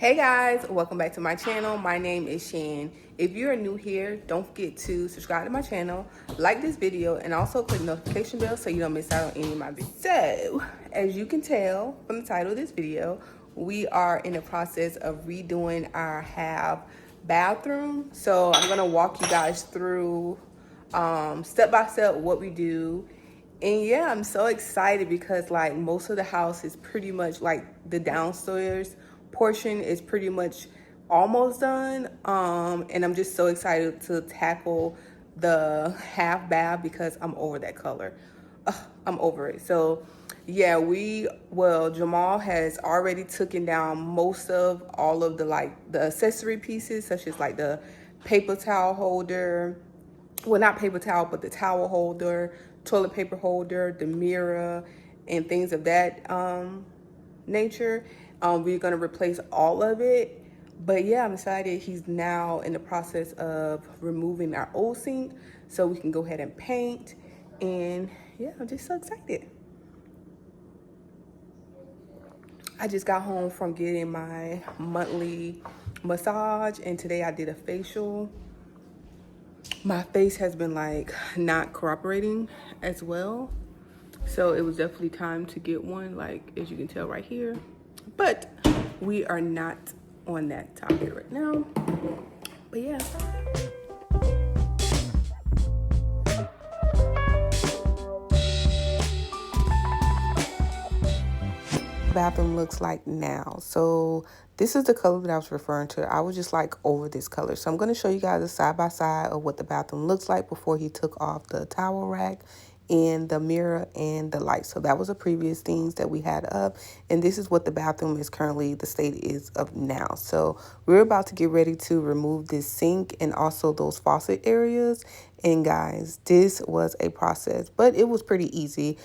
Hey guys, welcome back to my channel. My name is Shan. If you're new here, don't forget to subscribe to my channel, like this video, and also click the notification bell so you don't miss out on any of my videos. So, as you can tell from the title of this video, we are in the process of redoing our half bathroom. So I'm gonna walk you guys through step by step what we do. And yeah, I'm so excited because like most of the house is pretty much like the downstairs portion is pretty much almost done. And I'm just so excited to tackle the half bath because I'm over that color. I'm over it. So yeah, Jamal has already taken down most of all of the like the accessory pieces, such as like the paper towel holder, well, not paper towel, but the towel holder, toilet paper holder, the mirror, and things of that nature. We're gonna replace all of it. But yeah, I'm excited. He's now in the process of removing our old sink so we can go ahead and paint. And yeah, I'm just so excited. I just got home from getting my monthly massage, and today I did a facial. My face has been like not cooperating as well, so it was definitely time to get one, like as you can tell right here. But we are not on that topic right now. But yeah, bathroom looks like now. So this is the color that I was referring to. I was just like over this color. So I'm going to show you guys a side by side of what the bathroom looks like before he took off the towel rack and the mirror and the light. So that was the previous things that we had up, and this is what the bathroom is currently, the state is of now. So we're about to get ready to remove this sink and also those faucet areas. And guys, this was a process, but it was pretty easy.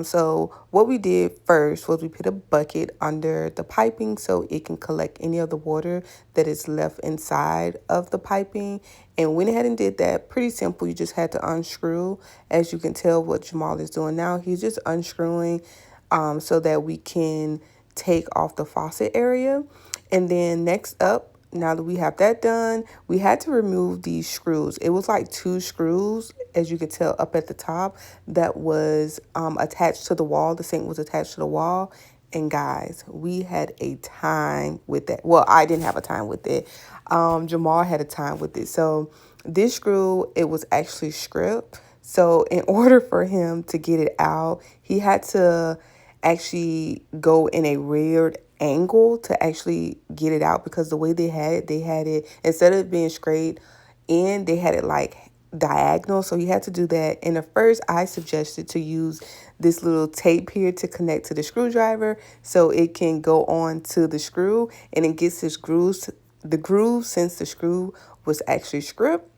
So what we did first was we put a bucket under the piping so it can collect any of the water that is left inside of the piping, and went ahead and did that. Pretty simple. You just had to unscrew. As you can tell what Jamal is doing now, he's just unscrewing so that we can take off the faucet area. And then next up, now that we have that done, we had to remove these screws. It was like 2 screws, as you can tell up at the top, that was attached to the wall. The sink was attached to the wall. And guys, we had a time with that. Well, I didn't have a time with it. Jamal had a time with it. So this screw, it was actually stripped. So in order for him to get it out, he had to actually go in a weird angle to actually get it out, because the way they had it instead of being straight in, they had it like diagonal. So you had to do that. And at first I suggested to use this little tape here to connect to the screwdriver so it can go on to the screw, and it gets the groove since the screw was actually stripped.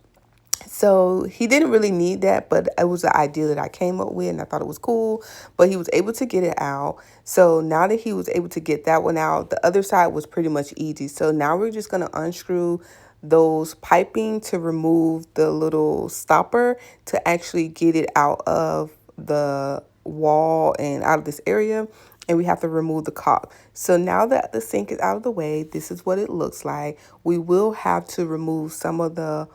So he didn't really need that, but it was the idea that I came up with, and I thought it was cool. But he was able to get it out. So now that he was able to get that one out, the other side was pretty much easy. So now we're just going to unscrew those piping to remove the little stopper to actually get it out of the wall and out of this area. And we have to remove the caulk. So now that the sink is out of the way, this is what it looks like. We will have to remove some of the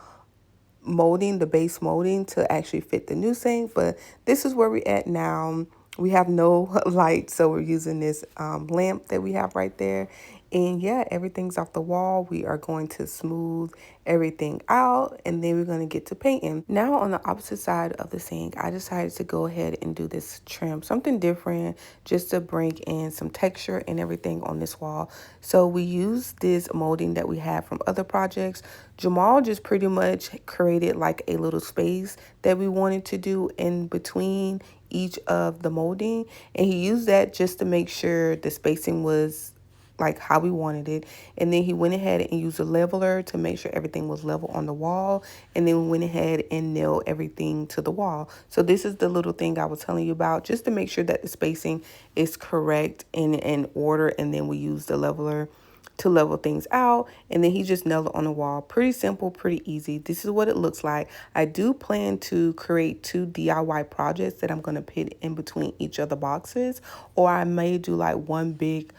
molding, the base molding, to actually fit the new sink, but this is where we're at now. We have no light, so we're using this lamp that we have right there. And yeah, everything's off the wall. We are going to smooth everything out, and then we're going to get to painting. Now on the opposite side of the sink, I decided to go ahead and do this trim, something different, just to bring in some texture and everything on this wall. So we used this molding that we had from other projects. Jamal just pretty much created like a little space that we wanted to do in between each of the molding, and he used that just to make sure the spacing was like how we wanted it. And then he went ahead and used a leveler to make sure everything was level on the wall, and then we went ahead and nailed everything to the wall. So this is the little thing I was telling you about, just to make sure that the spacing is correct and in order. And then we use the leveler to level things out, and then he just nailed it on the wall. Pretty simple, pretty easy. This is what it looks like. I do plan to create 2 DIY projects that I'm going to put in between each of the boxes, or I may do like one big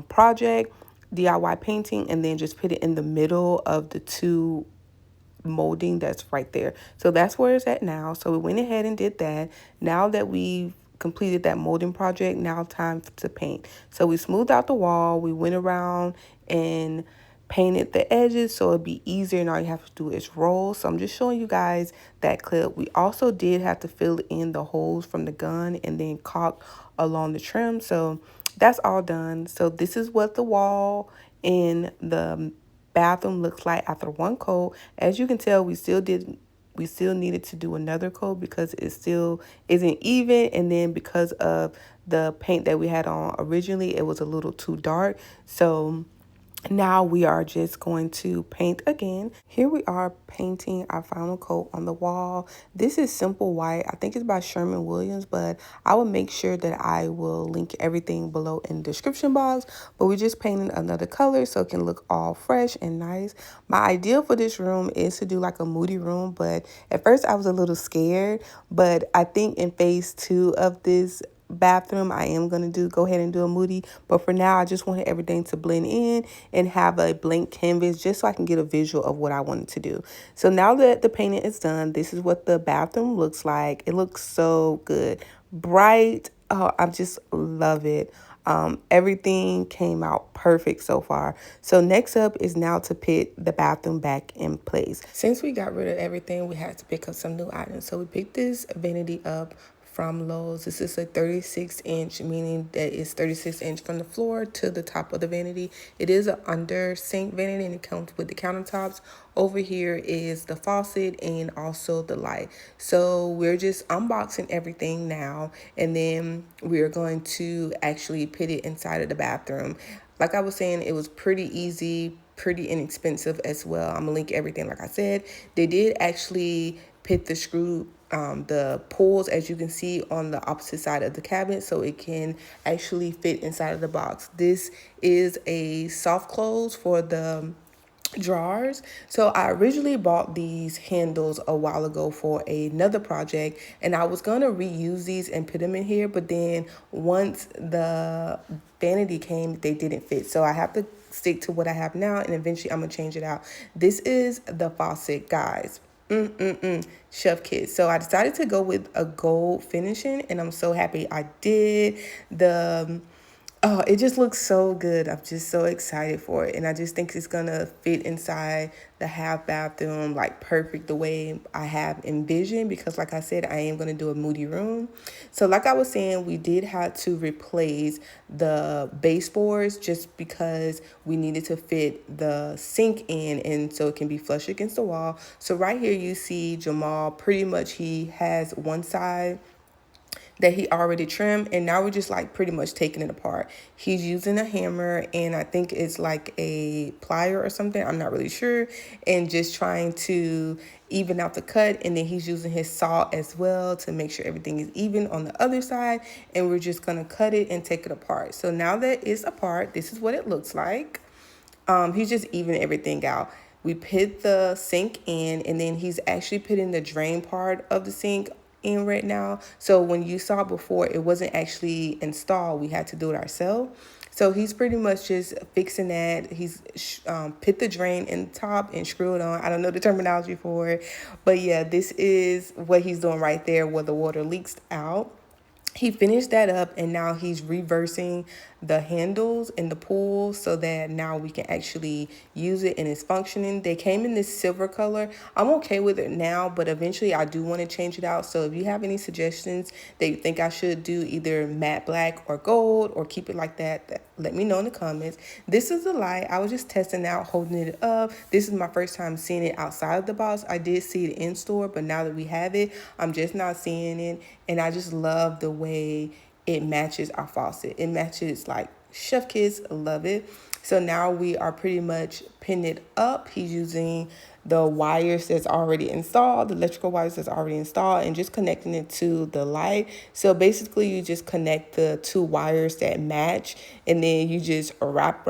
project DIY painting and then just put it in the middle of the two molding that's right there. So that's where it's at now. So we went ahead and did that. Now that we've completed that molding project, now time to paint. So we smoothed out the wall. We went around and painted the edges so it'd be easier, and all you have to do is roll. So I'm just showing you guys that clip. We also did have to fill in the holes from the gun and then caulk along the trim. So that's all done. So this is what the wall in the bathroom looks like after one coat. As you can tell, we still needed to do another coat because it still isn't even, and then because of the paint that we had on originally, it was a little too dark. So now we are just going to paint again. Here we are painting our final coat on the wall. This is simple white. I think it's by Sherwin Williams, but I will make sure that I will link everything below in the description box. But we're just painting another color so it can look all fresh and nice. My idea for this room is to do like a moody room, but at first I was a little scared. But I think in phase 2 of this bathroom I am going to go ahead and do a moody, but for now I just wanted everything to blend in and have a blank canvas just so I can get a visual of what I wanted to do. So now that the painting is done, this is what the bathroom looks like. It looks so good, bright. Oh, I just love it. Everything came out perfect so far. So next up is now to put the bathroom back in place. Since we got rid of everything, we had to pick up some new items. So we picked this vanity up from Lowe's. This is a 36-inch, meaning that it's 36-inch from the floor to the top of the vanity. It is an under sink vanity and it comes with the countertops. Over here is the faucet and also the light. So we're just unboxing everything now, and then we're going to actually put it inside of the bathroom. Like I was saying, it was pretty easy, pretty inexpensive as well. I'm gonna link everything. Like I said, they did actually put the screw the pulls, as you can see, on the opposite side of the cabinet so it can actually fit inside of the box. This is a soft close for the drawers. So I originally bought these handles a while ago for another project, and I was gonna reuse these and put them in here, but then once the vanity came, they didn't fit. So I have to stick to what I have now, and eventually I'm gonna change it out. This is the faucet, guys. Chef kiss. So I decided to go with a gold finishing, and I'm so happy I did. Oh, it just looks so good. I'm just so excited for it. And I just think it's gonna fit inside the half bathroom like perfect the way I have envisioned, because like I said, I am gonna do a moody room. So like I was saying, we did have to replace the baseboards just because we needed to fit the sink in and so it can be flush against the wall. So right here you see Jamal, pretty much he has one side that he already trimmed, and now we're just like pretty much taking it apart. He's using a hammer, and I think it's like a plier or something, I'm not really sure, and just trying to even out the cut. And then he's using his saw as well to make sure everything is even on the other side, and we're just gonna cut it and take it apart. So now that it's apart, this is what it looks like. He's just evening everything out. We put the sink in, and then he's actually putting the drain part of the sink in right now. So when you saw before, it wasn't actually installed. We had to do it ourselves. So he's pretty much just fixing that. He's put the drain in the top and screw it on. I don't know the terminology for it, but yeah, this is what he's doing right there where the water leaks out. He finished that up, and now he's reversing the handles in the pool so that now we can actually use it and it's functioning. They came in this silver color. I'm okay with it now, but eventually I do want to change it out. So if you have any suggestions that you think I should do, either matte black or gold, or keep it like that, let me know in the comments. This is the light. I was just testing out, holding it up. This is my first time seeing it outside of the box. I did see it in store, but now that we have it, I'm just not seeing it. And I just love the way it matches our faucet. It matches like chef kiss. Love it. So now we are pretty much pinning it up. He's using the wires that's already installed, the electrical wires that's already installed, and just connecting it to the light. So basically you just connect the two wires that match, and then you just wrap,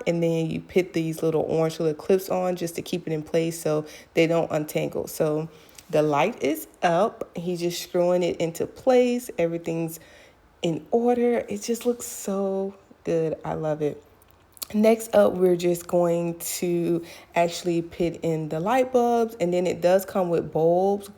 and then you put these little orange little clips on just to keep it in place so they don't untangle. So the light is up. He's just screwing it into place. Everything's in order. It just looks so good. I love it. Next up, we're just going to actually put in the light bulbs, and then it does come with bulbs,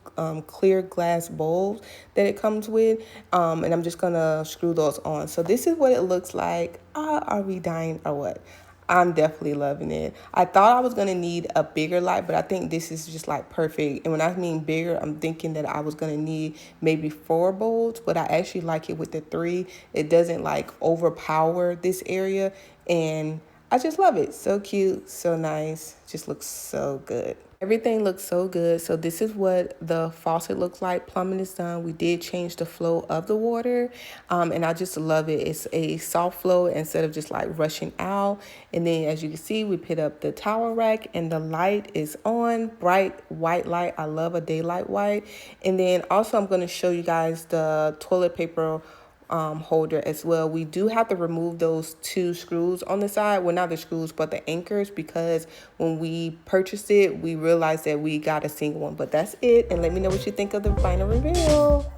clear glass bulbs that it comes with, and I'm just gonna screw those on. So this is what it looks like. Are we dying or what? I'm definitely loving it. I thought I was gonna need a bigger light, but I think this is just like perfect. And when I mean bigger, I'm thinking that I was gonna need maybe 4 bulbs, but I actually like it with the 3. It doesn't like overpower this area, and I just love it. So cute, so nice, just looks so good. Everything looks so good. So this is what the faucet looks like. Plumbing is done. We did change the flow of the water, and I just love it. It's a soft flow instead of just like rushing out. And then as you can see, we put up the towel rack, and the light is on, bright white light. I love a daylight white. And then also I'm going to show you guys the toilet paper holder as well. We do have to remove those 2 screws on the side. Well, not the screws, but the anchors, because when we purchased it, we realized that we got a single one. But that's it. And let me know what you think of the final reveal.